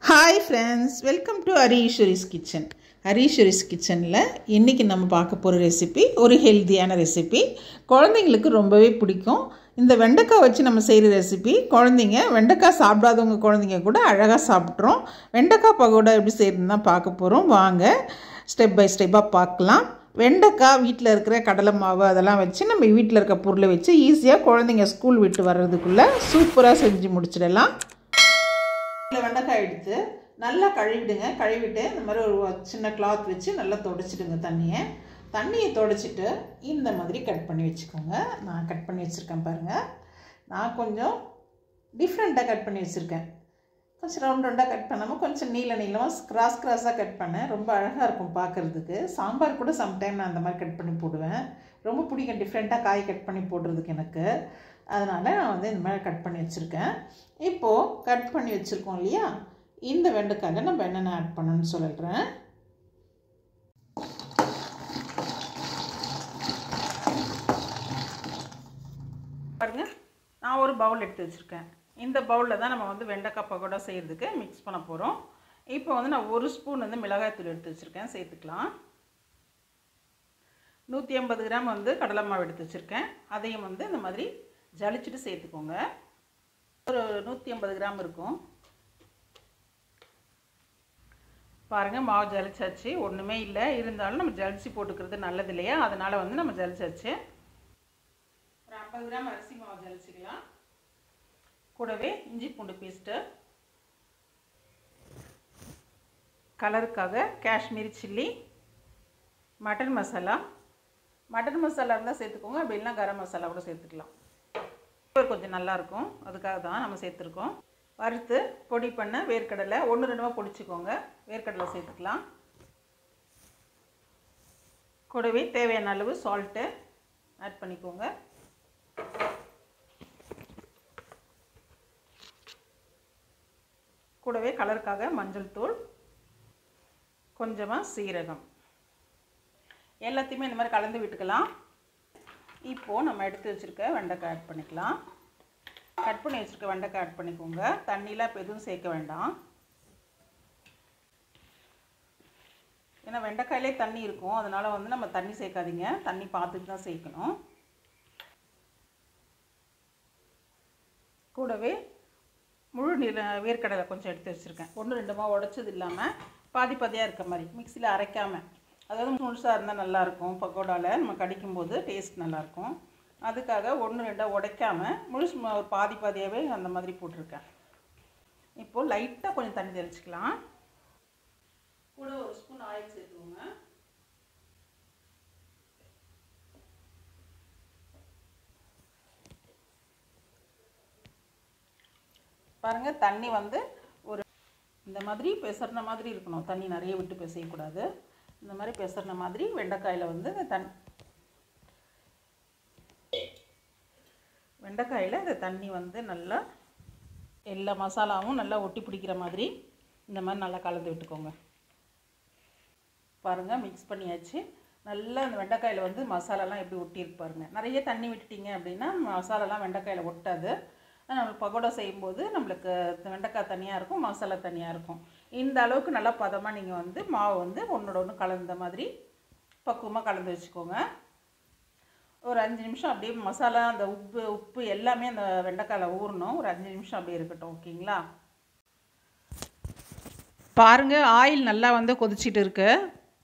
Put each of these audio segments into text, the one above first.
Hi friends, welcome to Hareeswari's kitchen. Hareeswari's கிச்சனில் இன்றைக்கி நம்ம பார்க்க போகிற ரெசிபி ஒரு ஹெல்த்தியான ரெசிபி. குழந்தைங்களுக்கு ரொம்பவே பிடிக்கும். இந்த வெண்டைக்காய் வச்சு நம்ம செய்கிற ரெசிபி குழந்தைங்க, வெண்டைக்காய் சாப்பிடாதவங்க குழந்தைங்க கூட அழகாக சாப்பிட்றோம். வெண்டைக்காய் பகோடா எப்படி செய்கிறதுன்னு தான் பார்க்க போகிறோம். வாங்க ஸ்டெப் பை ஸ்டெப்பாக பார்க்கலாம். வெண்டைக்காய் வீட்டில் இருக்கிற கடலை மாவு அதெல்லாம் வச்சு நம்ம வீட்டில் இருக்க பொருளை வச்சு ஈஸியாக குழந்தைங்க ஸ்கூல் விட்டு வர்றதுக்குள்ளே சூப்பராக செஞ்சு முடிச்சிடலாம். வெண்டைக்காய் எடுத்து நல்லா கழுவிடுங்க. கழுவிட்டு இந்த மாதிரி ஒரு சின்ன கிளாத் வச்சு நல்லா துடைச்சிடுங்க. தண்ணியை துடைச்சிட்டு இந்த மாதிரி கட் பண்ணி வச்சுக்கோங்க. நான் கட் பண்ணி வச்சுருக்கேன் பாருங்கள். நான் கொஞ்சம் டிஃப்ரெண்ட்டாக கட் பண்ணி வச்சுருக்கேன். கொஞ்சம் ரவுண்டாக கட் பண்ணாமல் கொஞ்சம் நீளமாக கிராஸாக கட் பண்ணேன். ரொம்ப அழகாக இருக்கும் பார்க்குறதுக்கு. சாம்பார் கூட சம்டைம் நான் அந்த மாதிரி கட் பண்ணி போடுவேன். ரொம்ப பிடிக்கும் டிஃப்ரெண்ட்டாக காய் கட் பண்ணி போடுறதுக்கு எனக்கு. அதனால் நான் வந்து இந்த மாதிரி கட் பண்ணி வச்சுருக்கேன். இப்போது கட் பண்ணி வச்சுருக்கோம் இல்லையா, இந்த வெண்டைக்காயில் நம்ம என்னென்ன ஆட் பண்ணணும்னு சொல்லிடுறேன். பாருங்கள், நான் ஒரு பவுல் எடுத்து வச்சுருக்கேன். இந்த பவுலில் தான் நம்ம வந்து வெண்டைக்காய் பகோடா செய்கிறதுக்கு மிக்ஸ் பண்ண போகிறோம். இப்போ வந்து நான் ஒரு ஸ்பூன் வந்து மிளகாய்த்தூள் எடுத்து வச்சுருக்கேன், சேர்த்துக்கலாம். 150 கிராம் வந்து கடலை மாவு எடுத்து வச்சுருக்கேன். அதையும் வந்து இந்த மாதிரி ஜலிச்சுட்டு சேர்த்துக்கோங்க. ஒரு 150 கிராம் இருக்கும். பாருங்கள், மாவு ஜலிச்சாச்சு. ஒன்றுமே இல்லை, இருந்தாலும் நம்ம ஜலிச்சு போட்டுக்கிறது நல்லது இல்லையா, அதனால் வந்து நம்ம ஜலிச்சாச்சு. ஒரு 50 கிராம் அரிசி மாவு ஜலிச்சிக்கலாம். கூடவே இஞ்சி பூண்டு பேஸ்ட்டு, கலருக்காக காஷ்மீரி சில்லி, மட்டன் மசாலா இருந்தால் சேர்த்துக்கோங்க. அப்படி இல்லைனா கரம் மசாலா கூட சேர்த்துக்கலாம். கொஞ்சம் நல்லாயிருக்கும், அதுக்காக தான் நம்ம சேர்த்துருக்கோம். வறுத்து பொடி பண்ண வேர்க்கடலை 1-2 பொடிச்சுக்கோங்க. வேர்க்கடலை சேர்த்துக்கலாம். கூடவே தேவையான அளவு சால்ட்டு ஆட் பண்ணிக்கோங்க. கூடவே கலருக்காக மஞ்சள் தூள், கொஞ்சமாக சீரகம், எல்லாத்தையுமே இந்த மாதிரி கலந்து விட்டுக்கலாம். இப்போது நம்ம எடுத்து வச்சுருக்க வெண்டைக்காய் ஆட் பண்ணிக்கலாம். கட் பண்ணி வச்சுருக்க வெண்டைக்காய் ஆட் பண்ணிக்கோங்க. தண்ணியெலாம் இப்போ எதுவும் சேர்க்க வேண்டாம். ஏன்னா வெண்டைக்காயிலே தண்ணி இருக்கும், அதனால் வந்து நம்ம தண்ணி சேர்க்காதீங்க. தண்ணி பார்த்துட்டு தான் சேர்க்கணும். கூடவே முழு வேர்க்கடலை கொஞ்சம் எடுத்து வச்சுருக்கேன். 1-2 உடைச்சது இல்லாமல் பாதியாக இருக்க மாதிரி, மிக்சியில் அரைக்காமல். அதாவது முழுசாக இருந்தால் நல்லாயிருக்கும். பக்கோடாவில் நம்ம கடிக்கும்போது டேஸ்ட் நல்லாயிருக்கும். அதுக்காக 1-2 உடைக்காமல் முழுசு ஒரு பாதியாகவே அந்த மாதிரி போட்டிருக்கேன். இப்போது லைட்டாக கொஞ்சம் தண்ணி தெளிச்சிக்கலாம். கூட ஒரு ஸ்பூன் ஆயில் சேர்த்துக்கோங்க. பாருங்கள், தண்ணி வந்து ஒரு இந்த மாதிரி பெசர்ன மாதிரி இருக்கணும். தண்ணி நிறைய விட்டு பிசையக்கூடாது. இந்த மாதிரி பெசர்ன மாதிரி வெண்டைக்காயில் வந்து வெண்டைக்காயில் இந்த தண்ணி வந்து நல்லா எல்லா மசாலாவும் நல்லா ஒட்டி பிடிக்கிற மாதிரி இந்த மாதிரி நல்லா கலந்து விட்டுக்கோங்க. பாருங்கள், மிக்ஸ் பண்ணியாச்சு. நல்லா இந்த வெண்டைக்காயில் வந்து மசாலாலாம் எப்படி ஒட்டியிருக்கு பாருங்கள். நிறைய தண்ணி விட்டுட்டிங்க அப்படின்னா மசாலாலாம் வெண்டைக்காயில் ஒட்டாது. நம்ம பகோடா செய்யும்போது நம்மளுக்கு வெண்டைக்காய் தனியாக இருக்கும், மசாலா தனியாக இருக்கும். இந்த அளவுக்கு நல்லா பதமாக நீங்கள் வந்து மாவு வந்து ஒன்றோட ஒன்று கலந்த மாதிரி பக்குவமாக கலந்து வச்சுக்கோங்க. ஒரு 5 நிமிஷம் அப்படியே மசாலா அந்த உப்பு எல்லாமே அந்த வெண்டைக்காயில் ஊறணும். ஒரு 5 நிமிஷம் அப்படியே இருக்கட்டும். ஓகேங்களா? பாருங்கள், ஆயில் நல்லா வந்து கொதிச்சிட்டு இருக்கு.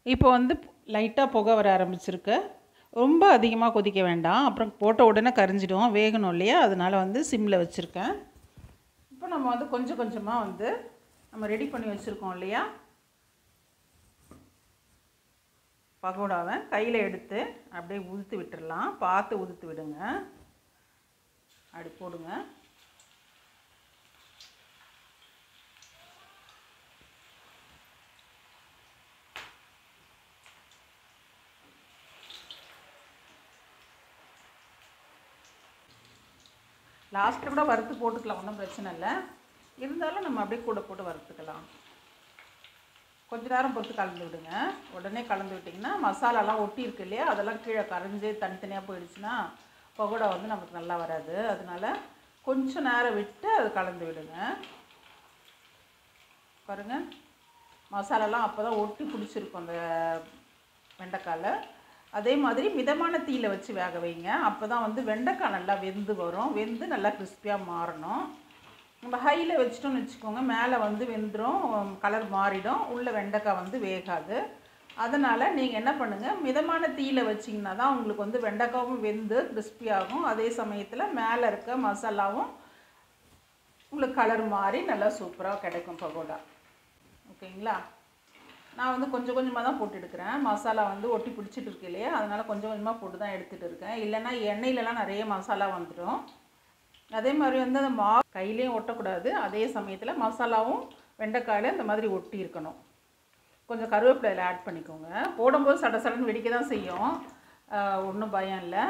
இப்போ வந்து லைட்டாக புகை வர ஆரம்பிச்சிருக்கு. ரொம்ப அதிகமாக கொதிக்க வேண்டாம், அப்புறம் போட்ட உடனே கரிஞ்சிடும். வேகணும் இல்லையா, அதனால் வந்து சிம்மில் வச்சுருக்கேன். இப்போ நம்ம வந்து கொஞ்சம் கொஞ்சமாக வந்து நம்ம ரெடி பண்ணி வச்சுருக்கோம் இல்லையா பகோடாவை, கையில் எடுத்து அப்படியே உதுத்து விட்டுடலாம். பார்த்து உதுத்து விடுங்க. அப்படி போடுங்க. லாஸ்ட்டில் கூட வறுத்து போட்டுக்கலாம், ஒன்றும் பிரச்சனை இல்லை. இருந்தாலும் நம்ம அப்படியே கூட போட்டு வறுத்துக்கலாம். கொஞ்ச நேரம் பொறுத்து கலந்து விடுங்க. உடனே கலந்து விட்டிங்கன்னா மசாலாலாம் ஒட்டி இருக்கு இல்லையா, அதெல்லாம் கீழே கரைஞ்சி தனித்தனியாக போயிடுச்சுன்னா பகோடா வந்து நமக்கு நல்லா வராது. அதனால் கொஞ்சம் நேரம் விட்டு அது கலந்து விடுங்க. பாருங்கள், மசாலாலாம் அப்போ தான் ஒட்டி பிடிச்சிருக்கும் அந்த வெண்டைக்காயில். அதே மாதிரி மிதமான தீயில் வச்சு வேக வைங்க. அப்போ தான் வந்து வெண்டைக்காய் நல்லா வெந்து வரும், வெந்து நல்லா கிறிஸ்பியாக மாறணும். நம்ம ஹையில் வச்சிட்டோம்னு வச்சுக்கோங்க, மேலே வந்து வெந்துடும், கலர் மாறிடும், உள்ளே வெண்டைக்காய் வந்து வேகாது. அதனால் நீங்கள் என்ன பண்ணுங்கள், மிதமான தீயில் வச்சிங்கன்னா தான் உங்களுக்கு வந்து வெண்டைக்காவும் வெந்து கிறிஸ்பியாகும். அதே சமயத்தில் மேலே இருக்க மசாலாவும் உங்களுக்கு கலர் மாறி நல்லா சூப்பராக கிடைக்கும் பகோடா. ஓகேங்களா? நான் வந்து கொஞ்சம் கொஞ்சமாக தான் போட்டு எடுக்கிறேன். மசாலா வந்து ஒட்டி பிடிச்சிட்டு இருக்கு இல்லையா, அதனால் கொஞ்சம் கொஞ்சமாக போட்டு தான் எடுத்துகிட்டு இருக்கேன். இல்லைன்னா எண்ணெயிலலாம் நிறைய மசாலா வந்துடும். அதே மாதிரி வந்து அந்த கையிலையும் ஒட்டக்கூடாது, அதே சமயத்தில் மசாலாவும் வெண்டைக்காயில் இந்த மாதிரி ஒட்டி இருக்கணும். கொஞ்சம் கருவேப்பிலையில் ஆட் பண்ணிக்கோங்க. போடும்போது சட சடன்னு வெடிக்க தான் செய்யும், ஒன்றும் பயம் இல்லை.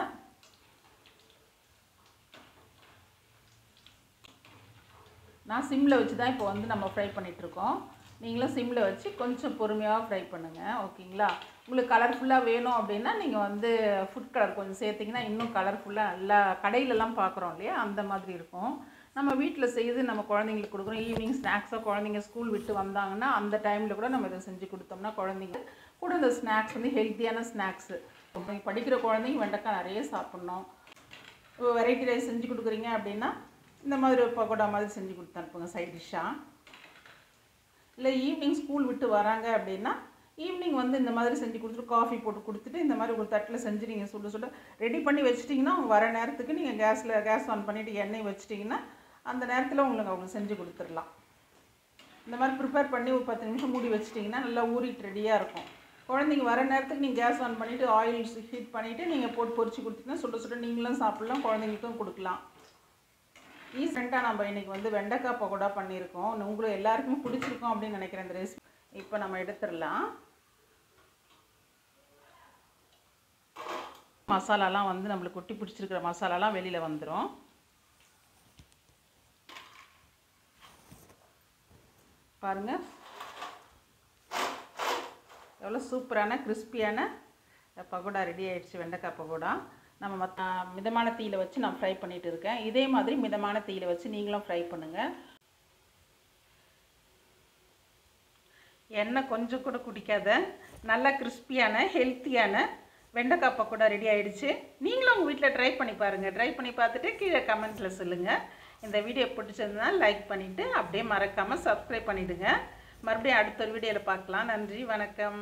நான் சிம்மில் வச்சு தான் இப்போ வந்து நம்ம ஃப்ரை பண்ணிகிட்ருக்கோம். நீங்களும் சிம்மில் வச்சு கொஞ்சம் பொறுமையாக ஃப்ரை பண்ணுங்கள். ஓகேங்களா? உங்களுக்கு கலர்ஃபுல்லாக வேணும் அப்படின்னா நீங்கள் வந்து ஃபுட் கலர் கொஞ்சம் சேர்த்திங்கன்னா இன்னும் கலர்ஃபுல்லாக நல்லா கடையிலலாம் பார்க்குறோம் இல்லையா, அந்த மாதிரி இருக்கும். நம்ம வீட்டில் செய்து நம்ம குழந்தைங்களுக்கு கொடுக்குறோம். ஈவினிங் ஸ்நாக்ஸாக குழந்தைங்க ஸ்கூல் விட்டு வந்தாங்கன்னா அந்த டைமில் கூட நம்ம இதை செஞ்சு கொடுத்தோம்னா குழந்தைங்க கூட இந்த ஸ்நாக்ஸ் வந்து ஹெல்த்தியான ஸ்நாக்ஸு. படிக்கிற குழந்தைங்க வெண்டைக்காய் நிறைய சாப்பிட்ணும். வெரைட்டி ரைஸ் செஞ்சு கொடுக்குறீங்க அப்படின்னா இந்த மாதிரி ஒரு பக்கோடா மாதிரி செஞ்சு கொடுத்து அனுப்புங்க சைட் டிஷ்ஷாக. இல்லை ஈவினிங் ஸ்கூல் விட்டு வராங்க அப்படின்னா ஈவினிங் வந்து இந்த மாதிரி செஞ்சு கொடுத்துட்டு காஃபி போட்டு கொடுத்துட்டு இந்த மாதிரி ஒரு தட்டில் செஞ்சு நீங்கள் சுட சுட ரெடி பண்ணி வச்சிட்டிங்கன்னா அவங்க வர நேரத்துக்கு நீங்கள் கேஸ் ஆன் பண்ணிவிட்டு எண்ணெய் வச்சிட்டிங்கன்னா அந்த நேரத்தில் உங்களுக்கு செஞ்சு கொடுத்துடலாம். இந்த மாதிரி ப்ரிப்பேர் பண்ணி ஒரு 10 நிமிஷம் மூடி வச்சிட்டிங்கன்னா நல்லா ஊறிட்டு ரெடியாக இருக்கும். குழந்தைங்க வர நேரத்துக்கு நீங்கள் கேஸ் ஆன் பண்ணிவிட்டு ஆயில் ஹீட் பண்ணிவிட்டு நீங்கள் போட்டு பொரிச்சு கொடுத்தீங்கன்னா சுட சுட நீங்களும் சாப்பிட்லாம், குழந்தைங்களுக்கும் கொடுக்கலாம். ஈஸியாக நம்ம இன்றைக்கி வந்து வெண்டைக்காய் பக்கோடா பண்ணியிருக்கோம். உங்களுக்கு எல்லாருக்குமே பிடிச்சிருக்கோம் அப்படின்னு நினைக்கிறேன் இந்த ரெசிபி. இப்போ நம்ம எடுத்துடலாம். மசாலாலாம் வந்து நம்மளுக்கு கொட்டி பிடிச்சிருக்கிற மசாலாலாம் வெளியில் வந்துடும். பாருங்கள் எவ்வளோ சூப்பரான கிறிஸ்பியான பக்கோடா ரெடி ஆகிடுச்சு, வெண்டைக்காய் பக்கோடா. நம்ம மிதமான தீயில் வச்சு நான் ஃப்ரை பண்ணிகிட்டு இருக்கேன். இதே மாதிரி மிதமான தீயில் வச்சு நீங்களும் ஃப்ரை பண்ணுங்கள். எண்ணெய் கொஞ்சம் கூட குடிக்காத நல்லா கிறிஸ்பியான ஹெல்த்தியான வெண்டைக்காய் பக்கோடா ரெடி ஆகிடுச்சு. நீங்களும் உங்கள் வீட்டில் ட்ரை பண்ணி பாருங்கள். ட்ரை பண்ணி பார்த்துட்டு கீழே கமெண்ட்டில் சொல்லுங்கள். இந்த வீடியோ பிடிச்சிருந்தா லைக் பண்ணிவிட்டு அப்படியே மறக்காமல் சப்ஸ்கிரைப் பண்ணிவிடுங்க. மறுபடியும் அடுத்த ஒரு வீடியோவில் பார்க்கலாம். நன்றி, வணக்கம்.